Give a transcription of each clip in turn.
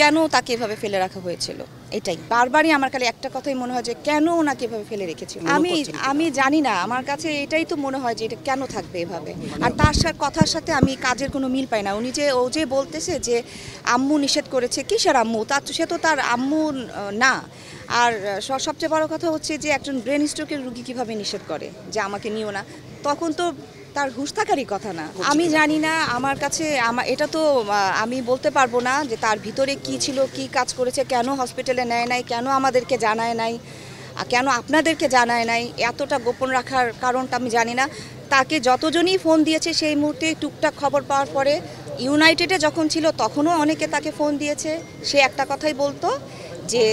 কেন তাকে এভাবে ফেলে রাখা হয়েছিল, এটাই বারবারই আমার খালি একটা কথাই মনে হয় যে কেন ওনাকে এভাবে ফেলে রেখেছিল। আমি জানি না, আমার কাছে এটাই তো মনে হয় যে এটা কেন থাকবে এভাবে। আর তার কথার সাথে আমি কাজের কোনো মিল পাই না। ও যে বলতেছে যে আম্মু নিষেধ করেছে, কিসের আম্মু? সে তো তার আম্মু না। আর সবচেয়ে বড় কথা হচ্ছে যে একজন ব্রেন স্ট্রোকের রুগী কিভাবে নিষেধ করে যে আমাকে নিও না, তখন তো তার হুঁশ থাকারই কথা না। আমি জানি না, আমার কাছে এটা তো আমি বলতে পারবো না যে তার ভিতরে কি ছিল, কি কাজ করেছে, কেন হসপিটালে নেয় নাই, কেন আমাদেরকে জানায় নাই, কেন আপনাদেরকে জানায় নাই, এতটা গোপন রাখার কারণটা আমি জানি না। তাকে যতজনই ফোন দিয়েছে সেই মুহূর্তে টুকটাক খবর পাওয়ার পরে, ইউনাইটেডে যখন ছিল তখনও অনেকে তাকে ফোন দিয়েছে, সে একটা কথাই বলতো যে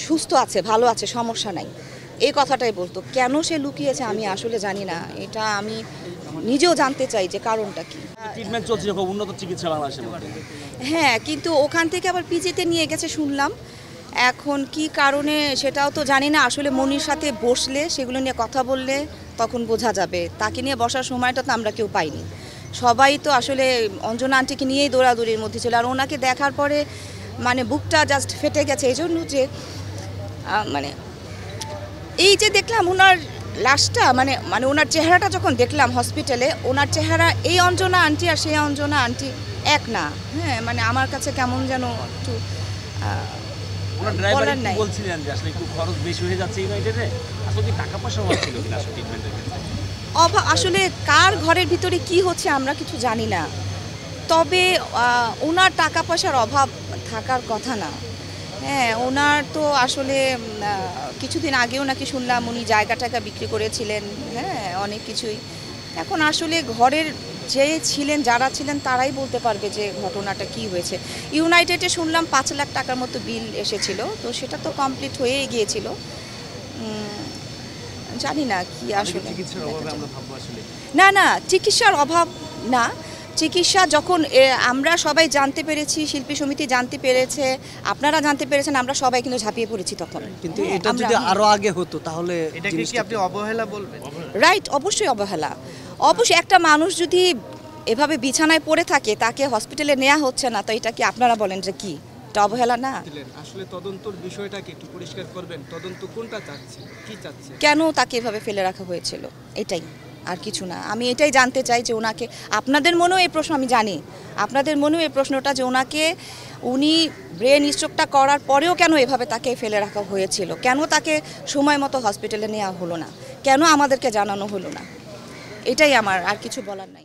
সুস্থ আছে, ভালো আছে, সমস্যা নাই, এই কথাটাই বলতো। কেন সে লুকিয়েছে আমি আসলে জানি না, এটা আমি নিজেও জানতে চাই যে কারণটা কি। ট্রিটমেন্ট চলছে, খুব উন্নত চিকিৎসা বাংলাদেশে। হ্যাঁ, কিন্তু ওখান থেকে আবার পিজিতে নিয়ে গেছে শুনলাম। এখন কি কারণে সেটাও তো জানি না। আসলে মনির সাথে বসলে, সেগুলো নিয়ে কথা বললে তখন বোঝা যাবে। তাকে নিয়ে বসার সময়টা তো আমরা কেউ পাইনি। সবাই তো আসলে অঞ্জনা আন্টিকে নিয়েই দৌড়াদৌড়ির মধ্যে ছিল। আর ওনাকে দেখার পরে মানে বুকটা জাস্ট ফেটে গেছে, এই জন্য যে মানে এই যে দেখলাম ওনার লাশটা, মানে ওনার চেহারাটা যখন দেখলাম হসপিটালে, ওনার চেহারা এই অঞ্জনা আন্টি আর সেই অঞ্জনা আন্টি এক না। হ্যাঁ, মানে আমার কাছে কেমন যেন একটু বলার নাই। বলছিলেন যে আসলে একটু খরচ বেশি হয়ে যাচ্ছে ইউনাইটেডে, আসলে কি টাকা পয়সা অভাব ছিল কিনা আসলে ট্রিটমেন্টের ক্ষেত্রে? আসলে কার ঘরের ভিতরে কি হচ্ছে আমরা কিছু জানি না, তবে ওনার টাকা পয়সার অভাব থাকার কথা না। হ্যাঁ, ওনার তো আসলে কিছুদিন আগেও নাকি শুনলাম উনি জায়গা টাকা বিক্রি করেছিলেন, হ্যাঁ, অনেক কিছুই। এখন আসলে ঘরের যে ছিলেন, যারা ছিলেন তারাই বলতে পারবে যে ঘটনাটা কি হয়েছে। ইউনাইটেডে শুনলাম 5 লাখ টাকার মতো বিল এসেছিল, তো সেটা তো কমপ্লিট হয়েই গিয়েছিল। জানি না কি আসলে। না না, চিকিৎসার অভাব না। চিকিৎসা যখন আমরা সবাই জানতে পেরেছি, শিল্পী সমিতি জানতে পেরেছে, আপনারা জানতে পেরেছেন, আমরা সবাই কিন্তু ঝাঁপিয়ে পড়েছি তখন। কিন্তু এটা যদি আরো আগে হতো তাহলে এটাকে কি আপনি অবহেলা বলবেন? রাইট, অবশ্যই অবহেলা। অবশ্যই একটা মানুষ যদি এভাবে বিছানায় পড়ে থাকে, তাকে হসপিটালে নেওয়া হচ্ছে না, তো এটা কি আপনারা বলেন যে কি এটা অবহেলা না? আসলে তদন্তর বিষয়টাকে একটু পরিষ্কার করবেন। তদন্ত কোনটা চাচ্ছে, কি চাচ্ছে, কেন তাকে এভাবে ফেলে রাখা হয়েছিল, এটাই, আর কিছু না। আমি এটাই জানতে চাই যে ওনাকে, আপনাদের মনেও এই প্রশ্ন, আমি জানি আপনাদের মনেও এই প্রশ্নটা যে উনি ব্রেন স্ট্রোকটা করার পরেও কেন এভাবে তাকে ফেলে রাখা হয়েছিল, কেন তাকে সময় মতো হসপিটালে নেওয়া হলো না, কেন আমাদেরকে জানানো হলো না, এটাই আমার, আর কিছু বলার নাই।